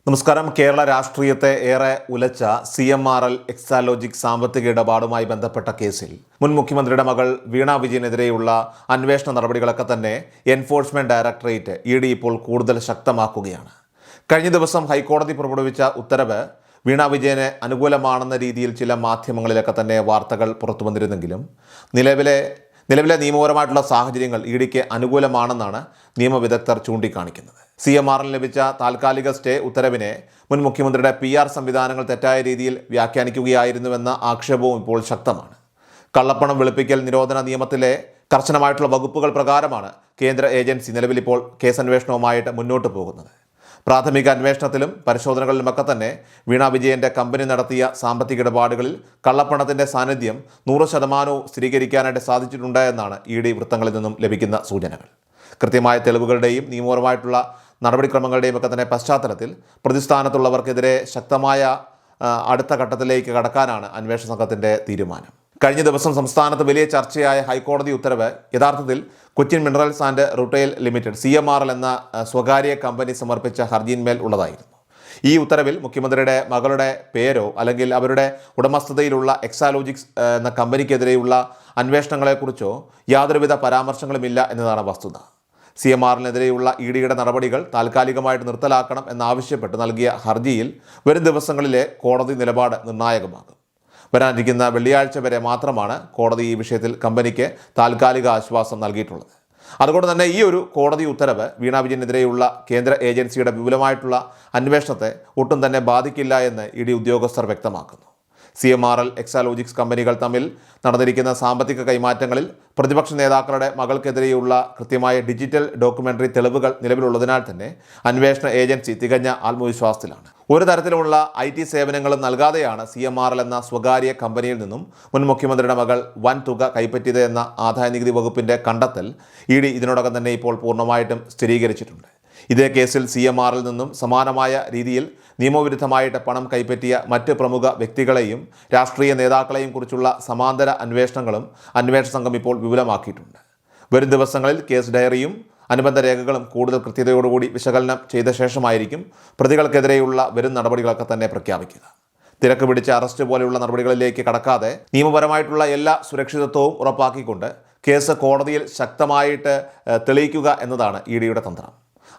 നമസ്കാരം. കേരള രാഷ്ട്രീയത്തെ ഏറെ ഉലച്ച CMRL എക്സാലോജിക് സാമ്പത്തിക ഇടപാടുമായി ബന്ധപ്പെട്ട കേസിൽ മുൻ മുഖ്യമന്ത്രിയുടെ മകൾ വീണ വിജയനെതിരെയുള്ള അന്വേഷണ നടപടികളൊക്കെ തന്നെ എൻഫോഴ്സ്മെന്റ് ഡയറക്ടറേറ്റ് ED ഇപ്പോൾ കൂടുതൽ ശക്തമാക്കുകയാണ്. കഴിഞ്ഞ ദിവസം ഹൈക്കോടതി പുറപ്പെടുവിച്ച ഉത്തരവ് വീണ വിജയന് അനുകൂലമാണെന്ന രീതിയിൽ ചില മാധ്യമങ്ങളിലൊക്കെ തന്നെ വാർത്തകൾ പുറത്തു വന്നിരുന്നെങ്കിലും നിലവിലെ നിയമപരമായിട്ടുള്ള സാഹചര്യങ്ങൾ EDക്ക് അനുകൂലമാണെന്നാണ് നിയമവിദഗ്ധർ ചൂണ്ടിക്കാണിക്കുന്നത്. CMRL ലഭിച്ച താൽക്കാലിക സ്റ്റേ ഉത്തരവിനെ മുൻ മുഖ്യമന്ത്രിയുടെ PR സംവിധാനങ്ങൾ തെറ്റായ രീതിയിൽ വ്യാഖ്യാനിക്കുകയായിരുന്നുവെന്ന ആക്ഷേപവും ഇപ്പോൾ ശക്തമാണ്. കള്ളപ്പണം വെളുപ്പിക്കൽ നിരോധന നിയമത്തിലെ കർശനമായിട്ടുള്ള വകുപ്പുകൾ പ്രകാരമാണ് കേന്ദ്ര ഏജൻസി നിലവിലിപ്പോൾ കേസന്വേഷണവുമായിട്ട് മുന്നോട്ട് പോകുന്നത്. പ്രാഥമിക അന്വേഷണത്തിലും പരിശോധനകളിലുമൊക്കെ തന്നെ വീണ വിജയൻ്റെ കമ്പനി നടത്തിയ സാമ്പത്തിക ഇടപാടുകളിൽ കള്ളപ്പണത്തിൻ്റെ സാന്നിധ്യം 100% സ്ഥിരീകരിക്കാനായിട്ട് സാധിച്ചിട്ടുണ്ട് എന്നാണ് ED വൃത്തങ്ങളിൽ നിന്നും ലഭിക്കുന്ന സൂചനകൾ. കൃത്യമായ തെളിവുകളുടെയും നിയമപരമായിട്ടുള്ള നടപടിക്രമങ്ങളുടെയും ഒക്കെ തന്നെ പശ്ചാത്തലത്തിൽ പ്രതിസ്ഥാനത്തുള്ളവർക്കെതിരെ ശക്തമായ അടുത്ത ഘട്ടത്തിലേക്ക് കടക്കാനാണ് അന്വേഷണ സംഘത്തിൻ്റെ തീരുമാനം. കഴിഞ്ഞ ദിവസം സംസ്ഥാനത്ത് വലിയ ചർച്ചയായ ഹൈക്കോടതി ഉത്തരവ് യഥാർത്ഥത്തിൽ Cochin minerals and retail limited CMRL എന്ന സ്വകാര്യ കമ്പനി സമർപ്പിച്ച ഹർജിയിന്മേൽ ഉള്ളതായിരുന്നു. ഈ ഉത്തരവിൽ മുഖ്യമന്ത്രിയുടെ മകളുടെ പേരോ അല്ലെങ്കിൽ അവരുടെ ഉടമസ്ഥതയിലുള്ള എക്സാലോജിക്സ് എന്ന കമ്പനിക്കെതിരെയുള്ള അന്വേഷണങ്ങളെക്കുറിച്ചോ യാതൊരുവിധ പരാമർശങ്ങളുമില്ല എന്നതാണ് വസ്തുത. CMRLനെതിരെയുള്ള EDയുടെ നടപടികൾ താൽക്കാലികമായിട്ട് നിർത്തലാക്കണം എന്നാവശ്യപ്പെട്ട് നൽകിയ ഹർജിയിൽ വരും ദിവസങ്ങളിലെ കോടതി നിലപാട് നിർണായകമാകും. വരാനിരിക്കുന്ന വെള്ളിയാഴ്ച വരെ മാത്രമാണ് കോടതി ഈ വിഷയത്തിൽ കമ്പനിക്ക് താൽക്കാലിക ആശ്വാസം നൽകിയിട്ടുള്ളത്. അതുകൊണ്ട് തന്നെ ഈ ഒരു കോടതി ഉത്തരവ് വീണ വിജയനെതിരെയുള്ള കേന്ദ്ര ഏജൻസിയുടെ വിപുലമായിട്ടുള്ള അന്വേഷണത്തെ ഒട്ടും തന്നെ ബാധിക്കില്ല എന്ന് ED ഉദ്യോഗസ്ഥർ വ്യക്തമാക്കുന്നു. CMRL എക്സാലോജിക്സ് കമ്പനികൾ തമ്മിൽ നടന്നിരിക്കുന്ന സാമ്പത്തിക കൈമാറ്റങ്ങളിൽ പ്രതിപക്ഷ നേതാക്കളുടെ മകൾക്കെതിരെയുള്ള കൃത്യമായ ഡിജിറ്റൽ ഡോക്യുമെൻ്ററി തെളിവുകൾ നിലവിലുള്ളതിനാൽ തന്നെ അന്വേഷണ ഏജൻസി തികഞ്ഞ ആത്മവിശ്വാസത്തിലാണ്. ഒരു തരത്തിലുള്ള IT സേവനങ്ങളും നൽകാതെയാണ് CMRL എന്ന സ്വകാര്യ കമ്പനിയിൽ നിന്നും മുൻ മുഖ്യമന്ത്രിയുടെ മകൾ വൻ തുക കൈപ്പറ്റിയത് എന്ന ആദായനികുതി വകുപ്പിൻ്റെ കണ്ടെത്തൽ ED ഇതിനോടകം തന്നെ ഇപ്പോൾ പൂർണ്ണമായിട്ടും സ്ഥിരീകരിച്ചിട്ടുണ്ട്. ഇതേ കേസിൽ CMRL നിന്നും സമാനമായ രീതിയിൽ നിയമവിരുദ്ധമായിട്ട് പണം കൈപ്പറ്റിയ മറ്റ് പ്രമുഖ വ്യക്തികളെയും രാഷ്ട്രീയ നേതാക്കളെയും കുറിച്ചുള്ള സമാന്തര അന്വേഷണങ്ങളും അന്വേഷണ സംഘം ഇപ്പോൾ വിപുലമാക്കിയിട്ടുണ്ട്. വരും ദിവസങ്ങളിൽ കേസ് ഡയറിയും അനുബന്ധ രേഖകളും കൂടുതൽ കൃത്യതയോടുകൂടി വിശകലനം ചെയ്ത ശേഷമായിരിക്കും പ്രതികൾക്കെതിരെയുള്ള വരും നടപടികളൊക്കെ തന്നെ പ്രഖ്യാപിക്കുക. തിരക്ക് പിടിച്ച അറസ്റ്റ് പോലെയുള്ള നടപടികളിലേക്ക് കടക്കാതെ നിയമപരമായിട്ടുള്ള എല്ലാ സുരക്ഷിതത്വവും ഉറപ്പാക്കിക്കൊണ്ട് കേസ് കോടതിയിൽ ശക്തമായിട്ട് തെളിയിക്കുക എന്നതാണ് EDയുടെ തന്ത്രം.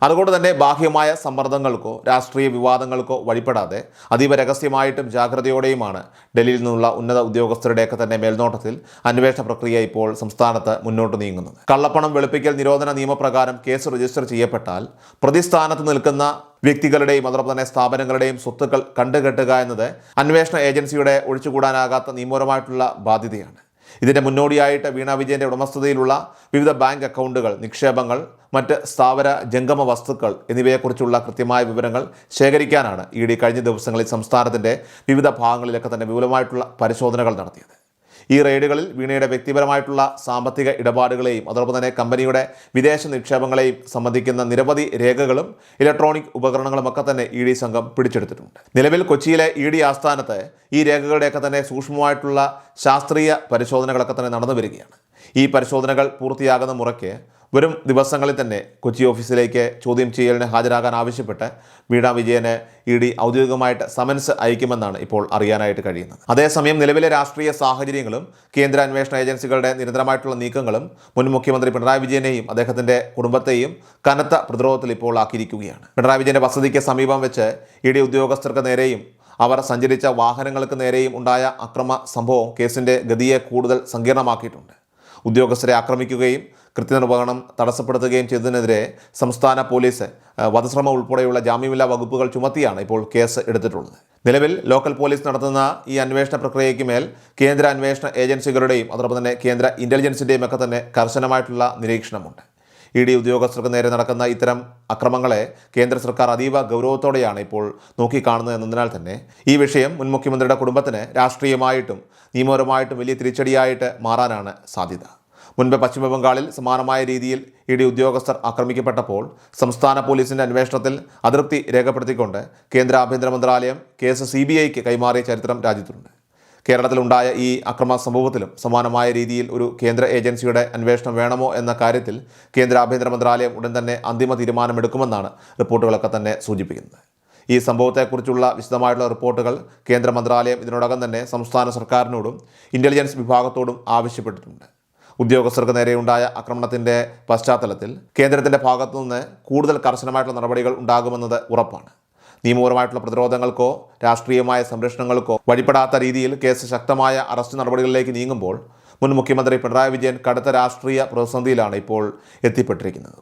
അതുകൊണ്ട് തന്നെ ബാഹ്യമായ സമ്മർദ്ദങ്ങൾക്കോ രാഷ്ട്രീയ വിവാദങ്ങൾക്കോ വഴിപ്പെടാതെ അതീവ രഹസ്യമായിട്ടും ജാഗ്രതയോടെയുമാണ് ഡൽഹിയിൽ നിന്നുള്ള ഉന്നത ഉദ്യോഗസ്ഥരുടെയൊക്കെ തന്നെ മേൽനോട്ടത്തിൽ അന്വേഷണ പ്രക്രിയ ഇപ്പോൾ സംസ്ഥാനത്ത് മുന്നോട്ട് നീങ്ങുന്നത്. കള്ളപ്പണം വെളുപ്പിക്കൽ നിരോധന നിയമപ്രകാരം കേസ് രജിസ്റ്റർ ചെയ്യപ്പെട്ടാൽ പ്രതിസ്ഥാനത്ത് നിൽക്കുന്ന വ്യക്തികളുടെയും അതോടൊപ്പം തന്നെ സ്ഥാപനങ്ങളുടെയും സ്വത്തുക്കൾ കണ്ടുകെട്ടുക എന്നത് അന്വേഷണ ഏജൻസിയുടെ ഒഴിച്ചുകൂടാനാകാത്ത നിയമപരമായിട്ടുള്ള ബാധ്യതയാണ്. ഇതിൻ്റെ മുന്നോടിയായിട്ട് വീണ വിജയൻ്റെ ഉടമസ്ഥതയിലുള്ള വിവിധ ബാങ്ക് അക്കൗണ്ടുകൾ, നിക്ഷേപങ്ങൾ, മറ്റ് സ്ഥാവര ജംഗമ വസ്തുക്കൾ എന്നിവയെക്കുറിച്ചുള്ള കൃത്യമായ വിവരങ്ങൾ ശേഖരിക്കാനാണ് ED കഴിഞ്ഞ ദിവസങ്ങളിൽ സംസ്ഥാനത്തിൻ്റെ വിവിധ ഭാഗങ്ങളിലൊക്കെ തന്നെ വിപുലമായിട്ടുള്ള പരിശോധനകൾ നടത്തിയത്. ഈ റെയ്ഡുകളിൽ വീണയുടെ വ്യക്തിപരമായിട്ടുള്ള സാമ്പത്തിക ഇടപാടുകളെയും അതോടൊപ്പം തന്നെ കമ്പനിയുടെ വിദേശ നിക്ഷേപങ്ങളെയും സംബന്ധിക്കുന്ന നിരവധി രേഖകളും ഇലക്ട്രോണിക് ഉപകരണങ്ങളുമൊക്കെ തന്നെ ED സംഘം പിടിച്ചെടുത്തിട്ടുണ്ട്. നിലവിൽ കൊച്ചിയിലെ ED ആസ്ഥാനത്ത് ഈ രേഖകളുടെയൊക്കെ തന്നെ സൂക്ഷ്മമായിട്ടുള്ള ശാസ്ത്രീയ പരിശോധനകളൊക്കെ തന്നെ നടന്നു വരികയാണ്. ഈ പരിശോധനകൾ പൂർത്തിയാകുന്ന മുറയ്ക്ക് വരും ദിവസങ്ങളിൽ തന്നെ കൊച്ചി ഓഫീസിലേക്ക് ചോദ്യം ചെയ്യലിന് ഹാജരാകാൻ ആവശ്യപ്പെട്ട് വീണ വിജയന് ED ഔദ്യോഗികമായിട്ട് സമൻസ് അയക്കുമെന്നാണ് ഇപ്പോൾ അറിയാനായിട്ട് കഴിയുന്നത്. അതേസമയം നിലവിലെ രാഷ്ട്രീയ സാഹചര്യങ്ങളും കേന്ദ്ര അന്വേഷണ ഏജൻസികളുടെ നിരന്തരമായിട്ടുള്ള നീക്കങ്ങളും മുൻ മുഖ്യമന്ത്രി പിണറായി വിജയനെയും അദ്ദേഹത്തിൻ്റെ കുടുംബത്തെയും കനത്ത പ്രതിരോധത്തിൽ ഇപ്പോൾ ആക്കിയിരിക്കുകയാണ്. പിണറായി വിജയൻ്റെ വസതിക്ക് സമീപം വെച്ച് ED ഉദ്യോഗസ്ഥർക്ക് നേരെയും അവർ സഞ്ചരിച്ച വാഹനങ്ങൾക്ക് നേരെയും ഉണ്ടായ അക്രമ സംഭവം കേസിൻ്റെ ഗതിയെ കൂടുതൽ സങ്കീർണമാക്കിയിട്ടുണ്ട്. ഉദ്യോഗസ്ഥരെ ആക്രമിക്കുകയും കൃത്യനിർവഹണം തടസ്സപ്പെടുത്തുകയും ചെയ്തതിനെതിരെ സംസ്ഥാന പോലീസ് വധശ്രമം ഉൾപ്പെടെയുള്ള ജാമ്യമില്ലാ വകുപ്പുകൾ ചുമത്തിയാണ് ഇപ്പോൾ കേസ് എടുത്തിട്ടുള്ളത്. നിലവിൽ ലോക്കൽ പോലീസ് നടത്തുന്ന ഈ അന്വേഷണ പ്രക്രിയയ്ക്ക് മേൽ കേന്ദ്ര അന്വേഷണ ഏജൻസികളുടെയും അതോടൊപ്പം തന്നെ കേന്ദ്ര ഇൻ്റലിജൻസിൻ്റെയും ഒക്കെ തന്നെ കർശനമായിട്ടുള്ള നിരീക്ഷണമുണ്ട്. ED ഉദ്യോഗസ്ഥർക്ക് നേരെ നടക്കുന്ന ഇത്തരം അക്രമങ്ങളെ കേന്ദ്ര സർക്കാർ അതീവ ഗൗരവത്തോടെയാണ് ഇപ്പോൾ നോക്കിക്കാണുന്നത് എന്നതിനാൽ തന്നെ ഈ വിഷയം മുൻ മുഖ്യമന്ത്രിയുടെ കുടുംബത്തിന് രാഷ്ട്രീയമായിട്ടും നിയമപരമായിട്ടും വലിയ തിരിച്ചടിയായിട്ട് മാറാനാണ് സാധ്യത. മുൻപ് പശ്ചിമ ബംഗാളിൽ സമാനമായ രീതിയിൽ ED ഉദ്യോഗസ്ഥർ ആക്രമിക്കപ്പെട്ടപ്പോൾ സംസ്ഥാന പോലീസിൻ്റെ അന്വേഷണത്തിൽ അതൃപ്തി രേഖപ്പെടുത്തിക്കൊണ്ട് കേന്ദ്ര ആഭ്യന്തര മന്ത്രാലയം കേസ് CBIക്ക് കൈമാറിയ ചരിത്രം രാജ്യത്തുണ്ട്. കേരളത്തിലുണ്ടായ ഈ അക്രമ സംഭവത്തിലും സമാനമായ രീതിയിൽ ഒരു കേന്ദ്ര ഏജൻസിയുടെ അന്വേഷണം വേണമോ എന്ന കാര്യത്തിൽ കേന്ദ്ര ആഭ്യന്തര മന്ത്രാലയം ഉടൻ തന്നെ അന്തിമ തീരുമാനമെടുക്കുമെന്നാണ് റിപ്പോർട്ടുകളൊക്കെ തന്നെ സൂചിപ്പിക്കുന്നത്. ഈ സംഭവത്തെക്കുറിച്ചുള്ള വിശദമായിട്ടുള്ള റിപ്പോർട്ടുകൾ കേന്ദ്ര മന്ത്രാലയം ഇതിനോടകം തന്നെ സംസ്ഥാന സർക്കാരിനോടും ഇൻ്റലിജൻസ് വിഭാഗത്തോടും ആവശ്യപ്പെട്ടിട്ടുണ്ട്. ഉദ്യോഗസ്ഥർക്ക് നേരെയുണ്ടായ ആക്രമണത്തിൻ്റെ പശ്ചാത്തലത്തിൽ കേന്ദ്രത്തിൻ്റെ ഭാഗത്തുനിന്ന് കൂടുതൽ കർശനമായിട്ടുള്ള നടപടികൾ ഉണ്ടാകുമെന്നത് ഉറപ്പാണ്. നിയമപരമായിട്ടുള്ള പ്രതിരോധങ്ങൾക്കോ രാഷ്ട്രീയമായ സംരക്ഷണങ്ങൾക്കോ വഴിപ്പെടാത്ത രീതിയിൽ കേസ് ശക്തമായ അറസ്റ്റ് നടപടികളിലേക്ക് നീങ്ങുമ്പോൾ മുൻ മുഖ്യമന്ത്രി പിണറായി വിജയൻ കടുത്ത രാഷ്ട്രീയ പ്രതിസന്ധിയിലാണ് ഇപ്പോൾ എത്തിപ്പെട്ടിരിക്കുന്നത്.